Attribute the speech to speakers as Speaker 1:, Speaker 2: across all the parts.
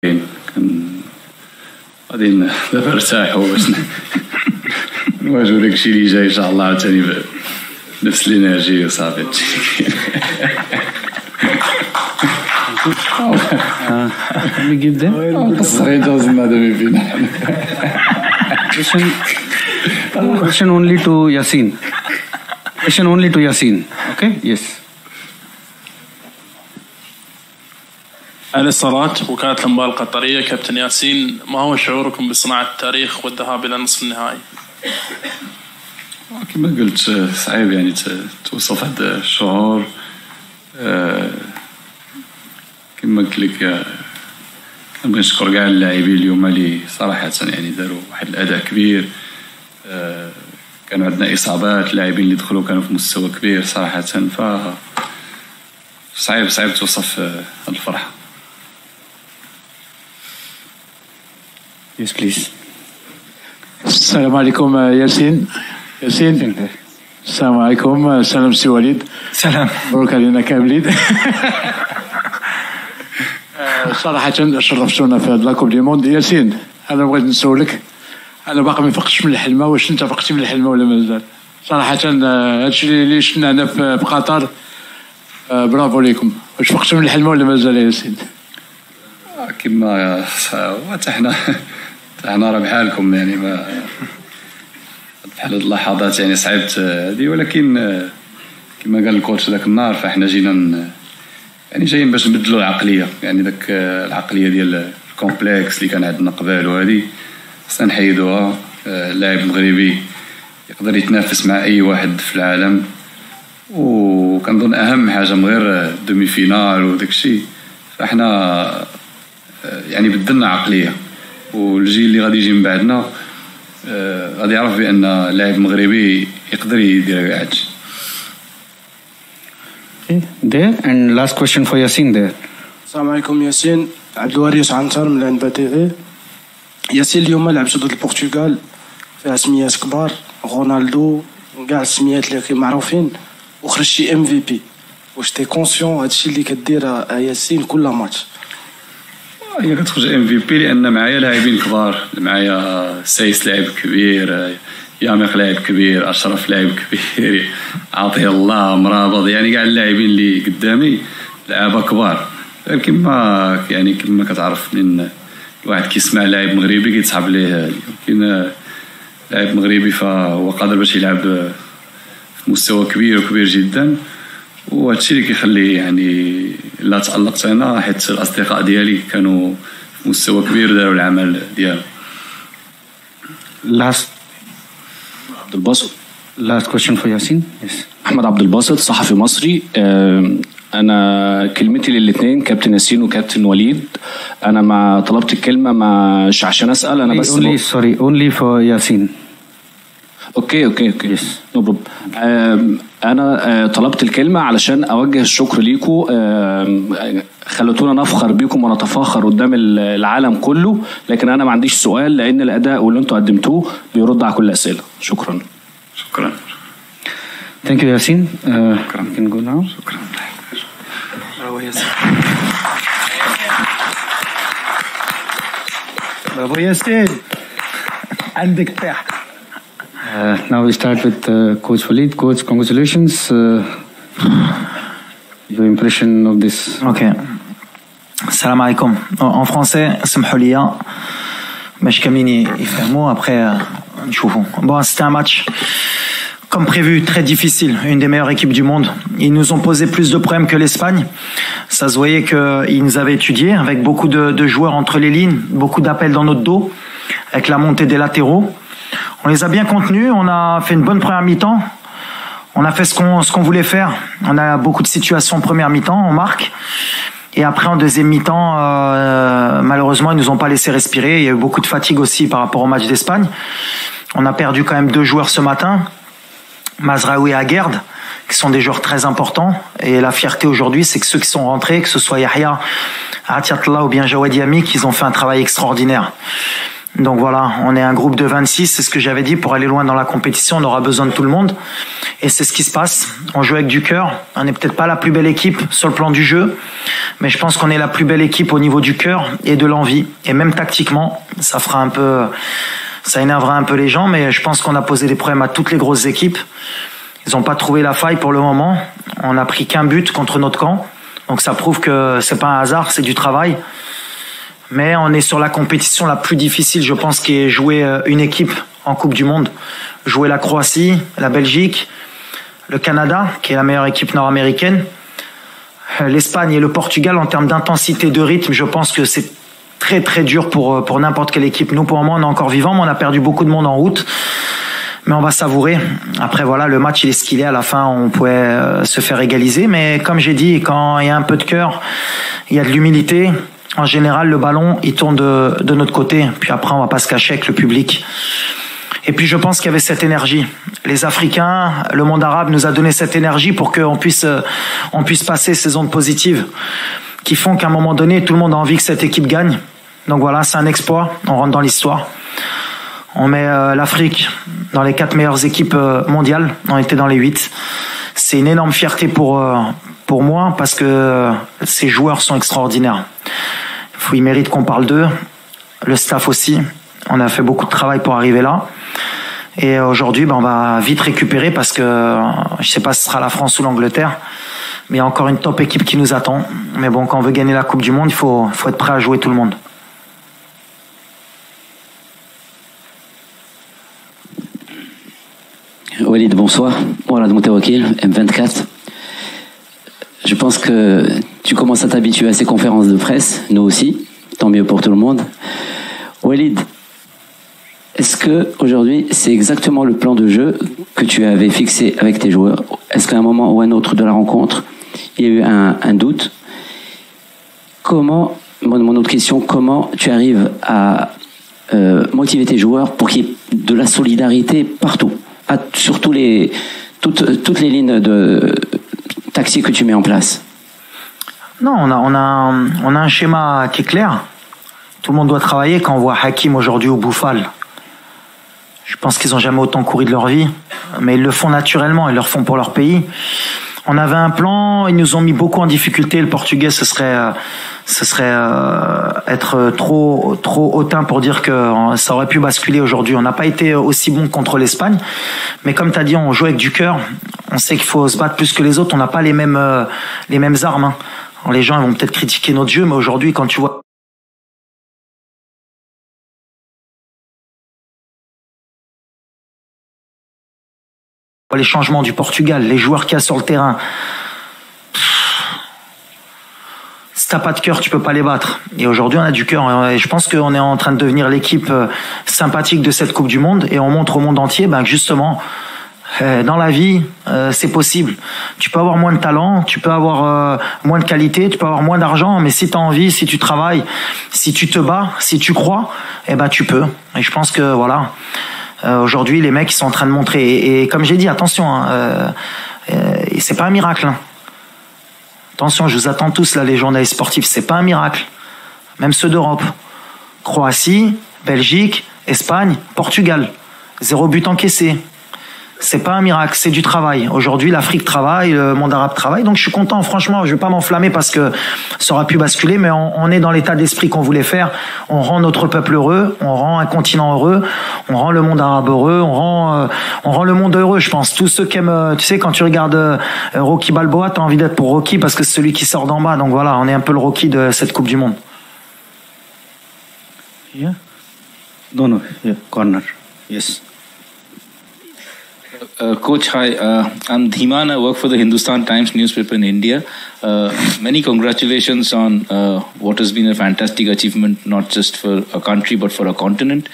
Speaker 1: غادي دابا نرتاحوا باش نواجهوا داكشي اللي جاي ان شاء الله عاوتاني بنفس الانرجي وصافي.
Speaker 2: We give them question only to Yasin. Question only to Yasin. Okay? Yes.
Speaker 3: على الصلاة وكالة الأنباء القطرية. كابتن ياسين، ما هو شعوركم بصناعة التاريخ والذهاب إلى نصف النهائي؟
Speaker 1: كما قلت صعيب يعني توصف هذا الشعور. كما قلت لك كنبغي نشكر كاع اللاعبين اليوم اللي صراحة يعني داروا واحد الأداء كبير. كانوا عندنا إصابات، اللاعبين اللي دخلوا كانوا في مستوى كبير صراحة، صعيب توصف هذه الفرحة.
Speaker 2: Yes, please.
Speaker 4: السلام عليكم ياسين. السلام عليكم. سلام سي وليد.
Speaker 2: سلام.
Speaker 4: مبروك علينا كاملين. صراحة شرفتونا في هذا لاكوب دي موند. ياسين، أنا بغيت نسولك، أنا باقي ما فقتش من الحلمة، واش أنت فقتي من الحلمة ولا مازال؟ صراحة هادشي اللي شفنا هنا في قطر، برافو ليكم. واش فقتوا من الحلمة ولا مازال ياسين؟
Speaker 1: كما حتى حنا راه بحالكم يعني، ما بحال هاد اللحظات يعني صعبت هذه، ولكن كما قال الكوتش ذاك النهار فاحنا جينا يعني جايين باش نبدلوا العقليه، يعني ذاك العقليه ديال الكومبلكس اللي كان عندنا قبل وهذه خصنا نحيدوها. اللاعب المغربي يقدر يتنافس مع اي واحد في العالم، وكنظن اهم حاجه من غير دومي فينال وداك الشيء، فاحنا يعني بدلنا عقليه، والجيل اللي غادي يجي من بعدنا غادي يعرف بان اللاعب المغربي يقدر يدير كاع هادشي.
Speaker 2: There and last question for Yasin there.
Speaker 5: السلام عليكم ياسين. عبد الوارث عنتر من الأنباء تي في. ياسين، اليوم لعبتوا ضد البرتغال فيها سميات كبار، رونالدو وكاع السميات اللي معروفين، وخرجتي MVP. واش تي كونسيون هادشي اللي كدير ياسين كل ماتش؟
Speaker 1: هي كتخرج MVP لان معايا لاعبين كبار، معايا سايس لاعب كبير، ياميق لاعب كبير، اشرف لاعب كبير، عطيه الله مرابط، يعني كاع اللاعبين اللي قدامي لعابه كبار. كما يعني كما كتعرف من الواحد كيسمع لاعب مغربي كيتصحاب ليه، كاين لاعب مغربي فهو قادر باش يلعب في مستوى كبير وكبير جدا، وهادشي اللي كيخليه يعني لا تألقت انا، حيت الاصدقاء ديالي كانوا في مستوى كبير داروا العمل ديالهم.
Speaker 6: عبد الباسط.
Speaker 2: Last question for Yasin. Yes.
Speaker 6: أحمد عبد الباسط، صحفي مصري. أنا كلمتي للاثنين كابتن ياسين وكابتن وليد. أنا ما طلبت الكلمة مش عشان أسأل، أنا بس
Speaker 2: only for Yasin.
Speaker 6: اوكي yes. no problem. انا طلبت الكلمه علشان اوجه الشكر ليكم. خلتونا نفخر بيكم ونتفاخر قدام العالم كله، لكن انا ما عنديش سؤال لان الاداء واللي انتوا قدمتوه بيرد على كل الاسئله. شكرا.
Speaker 2: Thank you Yasin. You can go now.
Speaker 1: شكرا.
Speaker 2: برافو ياسين. عندك طيح. Now we start with Coach Walid. Coach, congratulations. Your impression of this.
Speaker 7: Ok. Salam alaikum. En français, سمحوا لي باش كاملين يفهموا. Après, نشوفوا. Bon, c'était un match comme prévu très difficile. Une des meilleures équipes du monde. Ils nous ont posé plus de problèmes que l'Espagne. Ça se voyait qu'ils nous avaient étudiés avec beaucoup de joueurs entre les lignes, beaucoup d'appels dans notre dos, avec la montée des latéraux. On les a bien contenus, on a fait une bonne première mi-temps, on a fait ce qu'on voulait faire. On a beaucoup de situations en première mi-temps, on marque. Et après en deuxième mi-temps, malheureusement, ils nous ont pas laissé respirer. Il y a eu beaucoup de fatigue aussi par rapport au match d'Espagne. On a perdu quand même 2 joueurs ce matin, Mazraoui et Aguerd, qui sont des joueurs très importants. Et la fierté aujourd'hui, c'est que ceux qui sont rentrés, que ce soit Yahya, Atiatullah ou bien Jawad Yami, qu'ils ont fait un travail extraordinaire. Donc voilà, on est un groupe de 26, c'est ce que j'avais dit, pour aller loin dans la compétition, on aura besoin de tout le monde. Et c'est ce qui se passe. On joue avec du cœur. On n'est peut-être pas la plus belle équipe sur le plan du jeu, mais je pense qu'on est la plus belle équipe au niveau du cœur et de l'envie. Et même tactiquement, ça énervera un peu les gens, mais je pense qu'on a posé des problèmes à toutes les grosses équipes. Ils n'ont pas trouvé la faille pour le moment. On n'a pris qu'un but contre notre camp. Donc ça prouve que c'est pas un hasard, c'est du travail. Mais on est sur la compétition la plus difficile, je pense, qui est jouer une équipe en Coupe du Monde. Jouer la Croatie, la Belgique, le Canada, qui est la meilleure équipe nord-américaine, l'Espagne et le Portugal. En termes d'intensité de rythme, je pense que c'est très très dur pour n'importe quelle équipe. Nous, pour le moment, on est encore vivants, mais on a perdu beaucoup de monde en route. Mais on va savourer. Après, voilà, le match, il est ce qu'il est. À la fin, on pouvait se faire égaliser. Mais comme j'ai dit, quand il y a un peu de cœur, il y a de l'humilité. En général, le ballon, il tourne de notre côté. Puis après, on va pas se cacher avec le public. Et puis, je pense qu'il y avait cette énergie. Les Africains, le monde arabe nous a donné cette énergie pour qu'on puisse passer ces ondes positives qui font qu'à un moment donné, tout le monde a envie que cette équipe gagne. Donc voilà, c'est un exploit. On rentre dans l'histoire. On met l'Afrique dans les 4 meilleures équipes mondiales. On était dans les 8. C'est une énorme fierté pour moi parce que ces joueurs sont extraordinaires. Il mérite qu'on parle d'eux. Le staff aussi. On a fait beaucoup de travail pour arriver là. Et aujourd'hui, on va vite récupérer parce que je ne sais pas si ce sera la France ou l'Angleterre. Mais il y a encore une top équipe qui nous attend. Mais bon, quand on veut gagner la Coupe du Monde, il faut être prêt à jouer tout le monde.
Speaker 8: Walid, bonsoir. Voilà, de Moutawakil, M24. Je pense que tu commences à t'habituer à ces conférences de presse, nous aussi, tant mieux pour tout le monde. Walid, est-ce que aujourd'hui c'est exactement le plan de jeu que tu avais fixé avec tes joueurs? Est-ce qu'à un moment ou un autre de la rencontre, il y a eu un doute? Mon autre question, comment tu arrives à motiver tes joueurs pour qu'il y ait de la solidarité partout, sur toutes les lignes de tactique que tu mets en place?
Speaker 7: Non, on a un schéma qui est clair. Tout le monde doit travailler. Quand on voit Hakim aujourd'hui au Bouffal, je pense qu'ils n'ont jamais autant couru de leur vie, mais ils le font naturellement, ils le font pour leur pays. On avait un plan, ils nous ont mis beaucoup en difficulté. Le Portugais, ce serait être trop hautain pour dire que ça aurait pu basculer aujourd'hui. On n'a pas été aussi bon contre l'Espagne, mais comme tu as dit, on joue avec du cœur. On sait qu'il faut se battre plus que les autres. On n'a pas les mêmes armes. Hein. Alors, les gens ils vont peut-être critiquer notre jeu, mais aujourd'hui, quand tu vois les changements du Portugal, les joueurs qu'il y a sur le terrain, si t'as pas de cœur, tu peux pas les battre. Et aujourd'hui, on a du cœur. Et je pense qu'on est en train de devenir l'équipe sympathique de cette Coupe du Monde. Et on montre au monde entier que justement, dans la vie, c'est possible. Tu peux avoir moins de talent, tu peux avoir moins de qualité, tu peux avoir moins d'argent, mais si tu as envie, si tu travailles, si tu te bats, si tu crois, tu peux. Et je pense que voilà. Aujourd'hui, les mecs ils sont en train de montrer. Et comme j'ai dit, attention, c'est pas un miracle. Hein. Attention, je vous attends tous là, les journalistes sportifs. C'est pas un miracle. Même ceux d'Europe. Croatie, Belgique, Espagne, Portugal. 0 but encaissé. C'est pas un miracle, c'est du travail. Aujourd'hui, l'Afrique travaille, le monde arabe travaille. Donc je suis content, franchement, je vais pas m'enflammer parce que ça aurait pu basculer, mais on est dans l'état d'esprit qu'on voulait faire. On rend notre peuple heureux, on rend un continent heureux, on rend le monde arabe heureux, on rend le monde heureux, je pense. Tous ceux qui aiment, tu sais, quand tu regardes Rocky Balboa, t'as envie d'être pour Rocky parce que c'est celui qui sort d'en bas. Donc voilà, on est un peu le Rocky de cette Coupe du Monde.
Speaker 2: Yeah. No, yeah, corner. Yes.
Speaker 9: Coach, hi. I'm Dhiman. I work for the Hindustan Times newspaper in India. Many congratulations on what has been a fantastic achievement, not just for a country, but for a continent.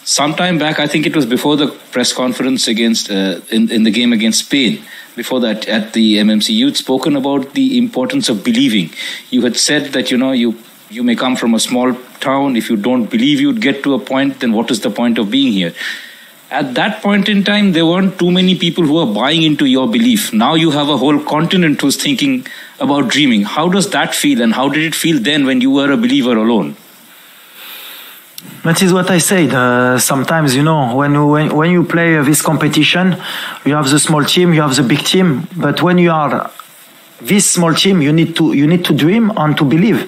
Speaker 9: Sometime back, I think it was before the press conference against in the game against Spain, before that at the MMC, you'd spoken about the importance of believing. You had said that, you may come from a small town. If you don't believe you'd get to a point, then what is the point of being here? At that point in time, there weren't too many people who were buying into your belief. Now you have a whole continent who's thinking about dreaming. How does that feel, and how did it feel then when you were a believer alone?
Speaker 7: That is what I said. Sometimes, you know, when you play this competition, you have the small team, you have the big team. But when you are this small team, you need to dream and to believe.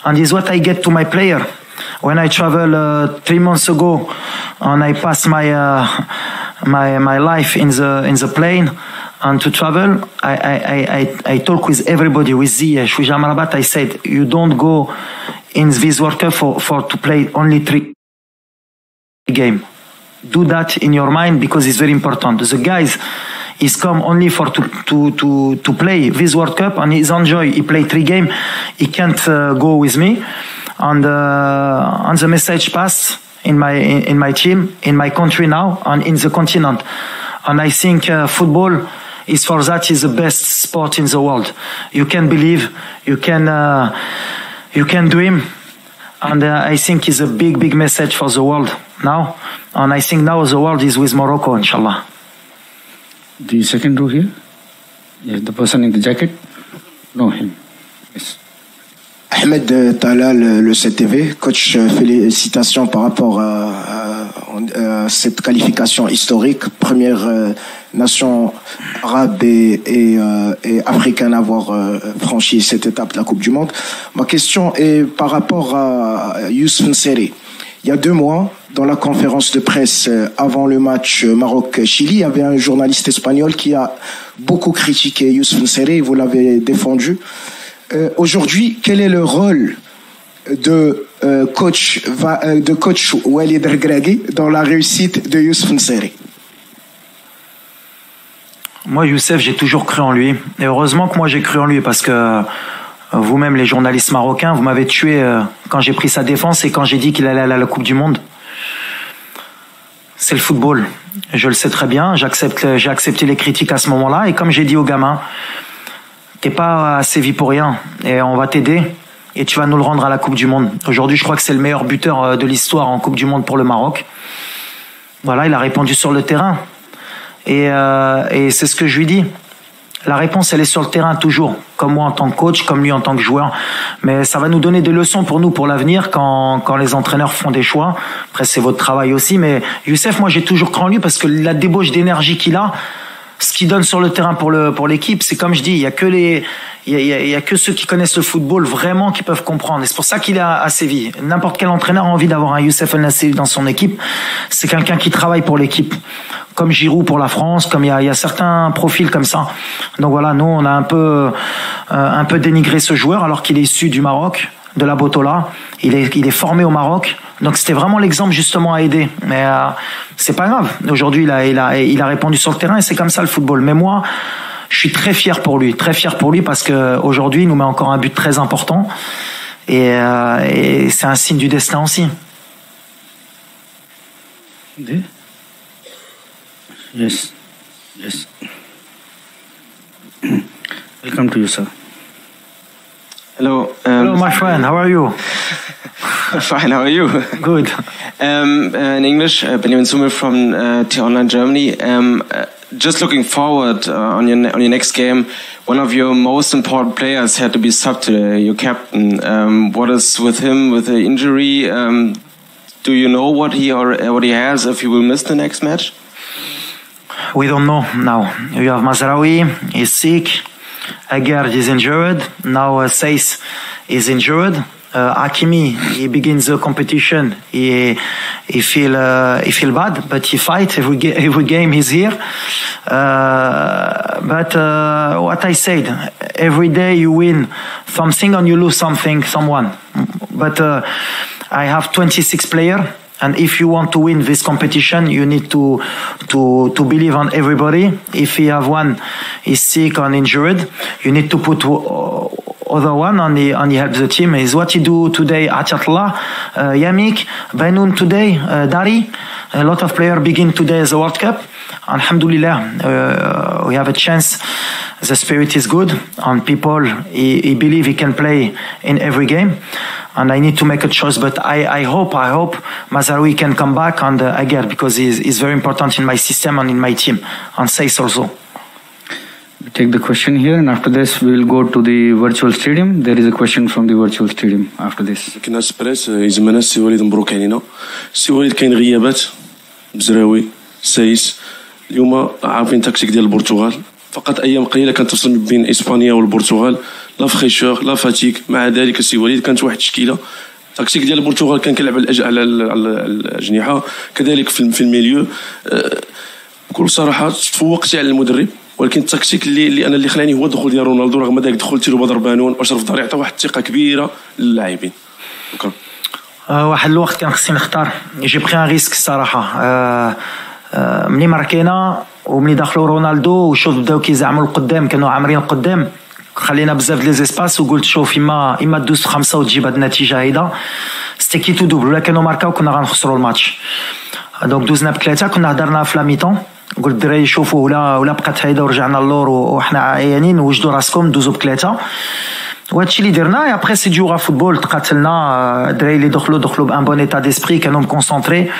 Speaker 7: And is what I get to my player. When I travel 3 months ago, and I pass my life in the plane. And to travel, I talk with everybody, with Ziyech, with Amrabat. I said, you don't go in this World Cup for to play only 3 games. Do that in your mind because it's very important. The guys is come only for to play this World Cup and he's enjoy. He play 3 games. He can't go with me. And the message pass in my team, in my country now, and in the continent. And I think football is for that is the best sport in the world. You can believe, you can dream, and I think it's a big message for the world now. And I think now the world is with Morocco, inshallah.
Speaker 2: The second row here, yes, the person in the jacket. No, him. Yes.
Speaker 10: Ahmed Talal, le CTV. Coach, félicitations par rapport à cette qualification historique. Première nation arabe et africaine à avoir franchi cette étape de la Coupe du Monde. Ma question est par rapport à Youssouf N'Sery. Il y a 2 mois, dans la conférence de presse avant le match Maroc-Chili, il y avait un journaliste espagnol qui a beaucoup critiqué Youssouf N'Sery, vous l'avez défendu. Aujourd'hui, quel est le rôle de coach Walid Regragui dans la réussite de Youssouf N'Sery?
Speaker 7: Moi, Youssef, j'ai toujours cru en lui. Et heureusement que moi, j'ai cru en lui parce que vous-même, les journalistes marocains, vous m'avez tué quand j'ai pris sa défense et quand j'ai dit qu'il allait aller à la Coupe du Monde. C'est le football. Je le sais très bien. J'ai accepté les critiques à ce moment-là. Et comme j'ai dit aux gamins, t'es pas à Séville pour rien. Et on va t'aider. Et tu vas nous le rendre à la Coupe du Monde. Aujourd'hui, je crois que c'est le meilleur buteur de l'histoire en Coupe du Monde pour le Maroc. Voilà, il a répondu sur le terrain. Et c'est ce que je lui dis. La réponse, elle est sur le terrain toujours. Comme moi en tant que coach, comme lui en tant que joueur. Mais ça va nous donner des leçons pour nous, pour l'avenir, quand les entraîneurs font des choix. Après, c'est votre travail aussi. Mais Youssef, moi, j'ai toujours cru en lui parce que la débauche d'énergie qu'il a, ce qu'il donne sur le terrain pour l'équipe, c'est comme je dis, il y a que ceux qui connaissent le football vraiment qui peuvent comprendre. Et c'est pour ça qu'il est à Séville. N'importe quel entraîneur a envie d'avoir un Youssef El Nassiri dans son équipe. C'est quelqu'un qui travaille pour l'équipe. Comme Giroud pour la France, comme il y a certains profils comme ça. Donc voilà, nous on a un peu dénigré ce joueur alors qu'il est issu du Maroc, de la Botola. Il est formé au Maroc. Donc c'était vraiment l'exemple justement à aider. Mais c'est pas grave. Aujourd'hui il a répondu sur le terrain et c'est comme ça le football. Mais moi, je suis très fier pour lui parce que aujourd'hui il nous met encore un but très important et c'est un signe du destin aussi.
Speaker 2: Yes. Welcome to you, sir.
Speaker 11: Hello.
Speaker 7: Hello, my friend. How are you?
Speaker 11: Fine. How are you?
Speaker 7: Good.
Speaker 11: In English, Benjamin Sumel from T-Online Germany. Just looking forward on your next game, one of your most important players had to be subbed today, your captain. What is with him with the injury? Do you know what he has if he will miss the next match?
Speaker 7: We don't know now. You have Mazraoui, he's sick. Aguerd is injured. Now Seiss is injured. Hakimi, he begins the competition. He feel bad, but he fight every game. He's here. But what I said, every day you win something and you lose someone. But I have 26 players. And if you want to win this competition, you need to believe on everybody. If you have one is sick or injured, you need to put other one on the help the team. Is what you do today. Atiyatullah, Yamik, Bainoun today, Dari. A lot of players begin today as a World Cup. Alhamdulillah, we have a chance. The spirit is good, and people he believe he can play in every game. And I need to make a choice, but I hope Mazraoui can come back and Aguerd because he's very important in my system and in my team, and Seiss also.
Speaker 2: We take the question here, and after this we'll go to the virtual stadium. There is a question from the virtual stadium after this.
Speaker 12: كنا سبريس يزمنا السي وليد مبروك علينا. السي وليد كاين غيابات بزراوي سايس اليوم عارفين تكتيك ديال البرتغال فقط ايام قليله كانت تفصل بين اسبانيا والبرتغال لا فخيشور لا فاتيك مع ذلك السي وليد كانت واحد التشكيله التكتيك ديال البرتغال كان كيلعب على الاجنحه كذلك في الميليو بكل صراحه تفوقتي على المدرب ولكن التكتيك اللي خلاني هو الدخول ديال رونالدو رغم ذلك دخول تيرو بدر بانون واشرف داري عطى واحد الثقه كبيره للاعبين. شكرا.
Speaker 7: واحد الوقت كان خصني نختار جي بري ان ريسك الصراحه ملي ماركينا وملي دخلوا رونالدو وشوف بداو كيزعموا القدام كانوا عامرين القدام خلينا بزاف لي زيسباس وقلت شوف اما دوز في 5 وتجيب هاد النتيجه هيدا ستي كي تو دوبل ولا كانوا ماركاو كنا غنخسروا الماتش دونك دوزنا بثلاثه كنا هضرنا في لا ميتون قلت الدراري شوفوا ولا بقات هيدا ورجعنا اللور وحنا عيانين وجدوا راسكم دوزوا بثلاثه وهادشي اللي درنا ابري سي جوغا فوتبول تقاتلنا الدراري اللي دخلوا بان بون ايتا ديسبري كانوا مكونسونطري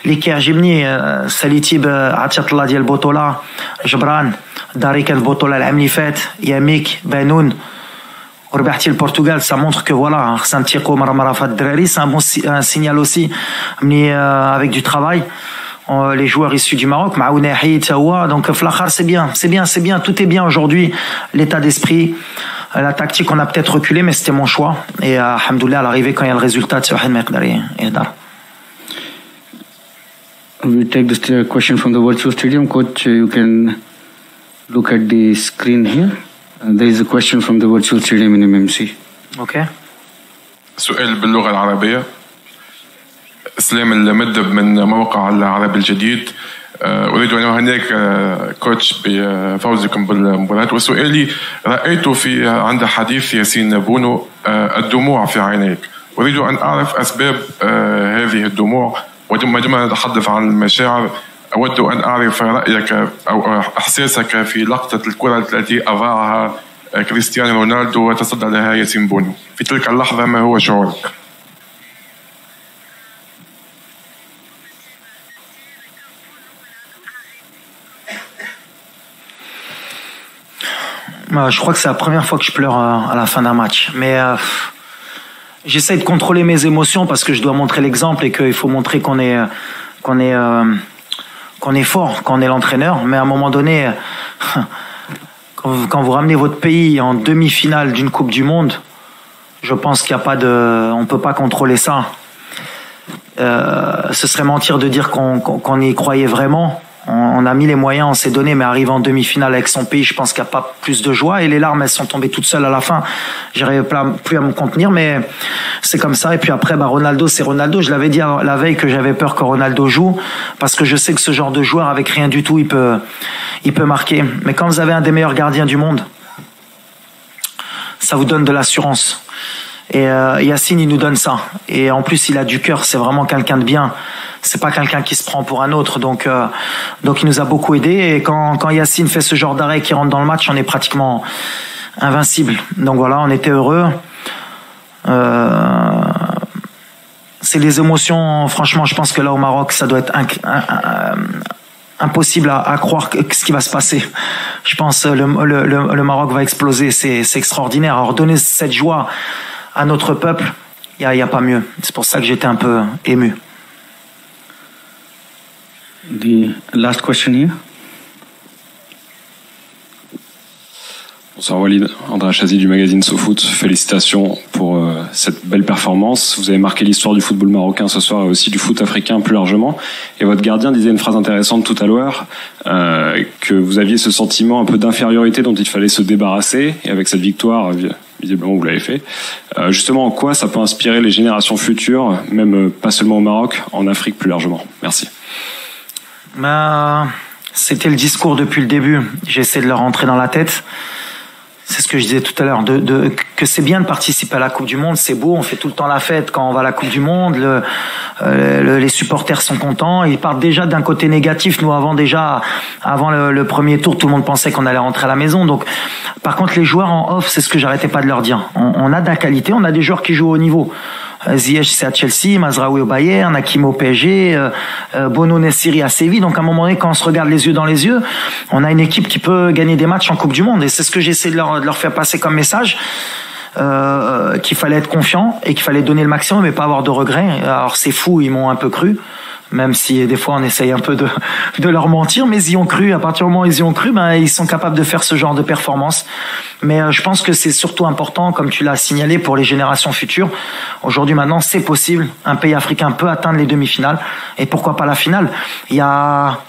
Speaker 7: اللي كيعجبني ساليتي بعطيه الله ديال البطوله جبران داري كان البطوله العام اللي فات ياميك بانون وربحتي البرتغال سا مونتر كو فوالا خصنا نتيقوا مره في هاد الدراري سي ان بون سينيال اوسي ملي افيك دو ترافاي les joueurs issus du Maroc معاونا حيد هو دونك في الاخر c'est bien tout est bien aujourd'hui l'état d'esprit la tactique on a peut-être reculé mais c'était mon choix et alhamdoulilah à l'arrivée quand il y a le résultat c'est واحد ما يقدر يهدر.
Speaker 2: We take this question from the virtual stadium. Coach, you can look at the screen here. There is a question from the virtual stadium in MMC.
Speaker 7: Okay.
Speaker 13: سؤال باللغة العربية. اسلام المدب من موقع العربي الجديد. أريد أن أهنئك كوتش بفوزكم بالمباراة وسؤالي رأيت عند حديث ياسين بونو الدموع في عينيك أريد أن أعرف أسباب هذه الدموع وعندما نتحدث عن المشاعر أود أن أعرف رأيك أو إحساسك في لقطة الكرة التي أضاعها كريستيانو رونالدو وتصدى لها ياسين بونو في تلك اللحظة ما هو شعورك؟
Speaker 7: Je crois que c'est la première fois que je pleure à la fin d'un match. Mais j'essaie de contrôler mes émotions parce que je dois montrer l'exemple et qu'il faut montrer qu'on est fort, qu'on est l'entraîneur. Mais à un moment donné, quand vous ramenez votre pays en demi-finale d'une Coupe du Monde, je pense qu'il n'y a pas de... On ne peut pas contrôler ça. Ce serait mentir de dire qu'on y croyait vraiment. On a mis les moyens, on s'est donné, mais arrivé en demi-finale avec son pays, je pense qu'il n'y a pas plus de joie. Et les larmes, elles sont tombées toutes seules à la fin. J'arrivais plus à me contenir, mais c'est comme ça. Et puis après, Ronaldo, c'est Ronaldo. Je l'avais dit la veille que j'avais peur que Ronaldo joue, parce que je sais que ce genre de joueur, avec rien du tout, il peut marquer. Mais quand vous avez un des meilleurs gardiens du monde, ça vous donne de l'assurance. Et Yacine, il nous donne ça. Et en plus, il a du cœur. C'est vraiment quelqu'un de bien. C'est pas quelqu'un qui se prend pour un autre. Donc il nous a beaucoup aidé. Et quand Yacine fait ce genre d'arrêt qui rentre dans le match, on est pratiquement invincible. Donc voilà, on était heureux. C'est les émotions. Franchement, je pense que là au Maroc, ça doit être impossible à croire ce qui va se passer. Je pense le Maroc va exploser. C'est extraordinaire. Alors donner cette joie à notre peuple, il y a pas mieux. C'est pour ça que j'étais un peu ému.
Speaker 2: The last question here.
Speaker 14: Bonsoir Walid, André Achazi du magazine SoFoot. Félicitations pour cette belle performance. Vous avez marqué l'histoire du football marocain ce soir et aussi du foot africain plus largement. Et votre gardien disait une phrase intéressante tout à l'heure, que vous aviez ce sentiment un peu d'infériorité dont il fallait se débarrasser. Et avec cette victoire, visiblement vous l'avez fait. Justement, en quoi ça peut inspirer les générations futures, même pas seulement au Maroc, en Afrique plus largement? Merci.
Speaker 7: C'était le discours depuis le début. J'essaie de leur rentrer dans la tête. C'est ce que je disais tout à l'heure, que c'est bien de participer à la Coupe du Monde, c'est beau, on fait tout le temps la fête quand on va à la Coupe du Monde, les supporters sont contents, ils partent déjà d'un côté négatif. Nous, avant le premier tour, tout le monde pensait qu'on allait rentrer à la maison. Donc, par contre, les joueurs en off, c'est ce que j'arrêtais pas de leur dire. On a de la qualité, on a des joueurs qui jouent au niveau. Ziyech c'est à Chelsea, Mazraoui au Bayern, Hakimi au PSG, Bono Nessiri à Séville. Donc à un moment donné, quand on se regarde les yeux dans les yeux, on a une équipe qui peut gagner des matchs en Coupe du Monde. Et c'est ce que j'essaie de leur faire passer comme message. Qu'il fallait être confiant et qu'il fallait donner le maximum et pas avoir de regrets. Alors c'est fou, ils m'ont un peu cru, même si des fois on essaye un peu de leur mentir, mais ils y ont cru. À partir du moment où ils y ont cru, ben ils sont capables de faire ce genre de performance. Mais je pense que c'est surtout important, comme tu l'as signalé, pour les générations futures. Aujourd'hui, maintenant, c'est possible. Un pays africain peut atteindre les demi-finales et pourquoi pas la finale. Il y a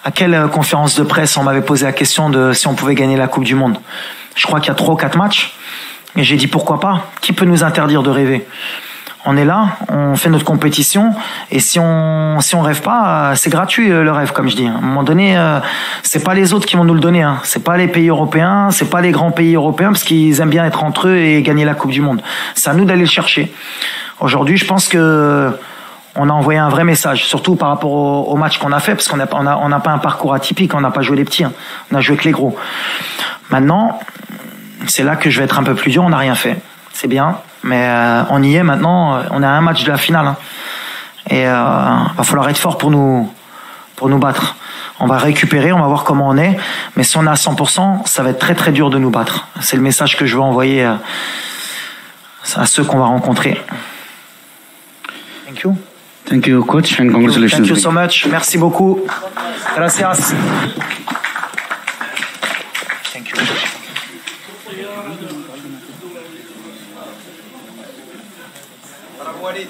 Speaker 7: à quelle conférence de presse on m'avait posé la question de si on pouvait gagner la Coupe du Monde. Je crois qu'il y a 3 ou 4 matchs. Et j'ai dit pourquoi pas. Qui peut nous interdire de rêver? On est là, on fait notre compétition, et si on rêve pas, c'est gratuit le rêve, comme je dis. À un moment donné, c'est pas les autres qui vont nous le donner. Hein. C'est pas les pays européens, c'est pas les grands pays européens, parce qu'ils aiment bien être entre eux et gagner la Coupe du Monde. C'est à nous d'aller le chercher. Aujourd'hui, je pense que on a envoyé un vrai message, surtout par rapport au match qu'on a fait, parce qu'on n'a pas un parcours atypique, on n'a pas joué les petits, hein. On a joué avec les gros. Maintenant, c'est là que je vais être un peu plus dur, on n'a rien fait. C'est bien, mais on y est maintenant, on a un match de la finale. Hein. Et va falloir être fort pour nous battre. On va récupérer, on va voir comment on est, mais si on est à 100%, ça va être très très dur de nous battre. C'est le message que je veux envoyer à ceux qu'on va rencontrer. Thank you.
Speaker 2: Thank you, coach, and congratulations.
Speaker 7: Thank you so much. Merci beaucoup. Gracias. Thank you. Bravo, Walid.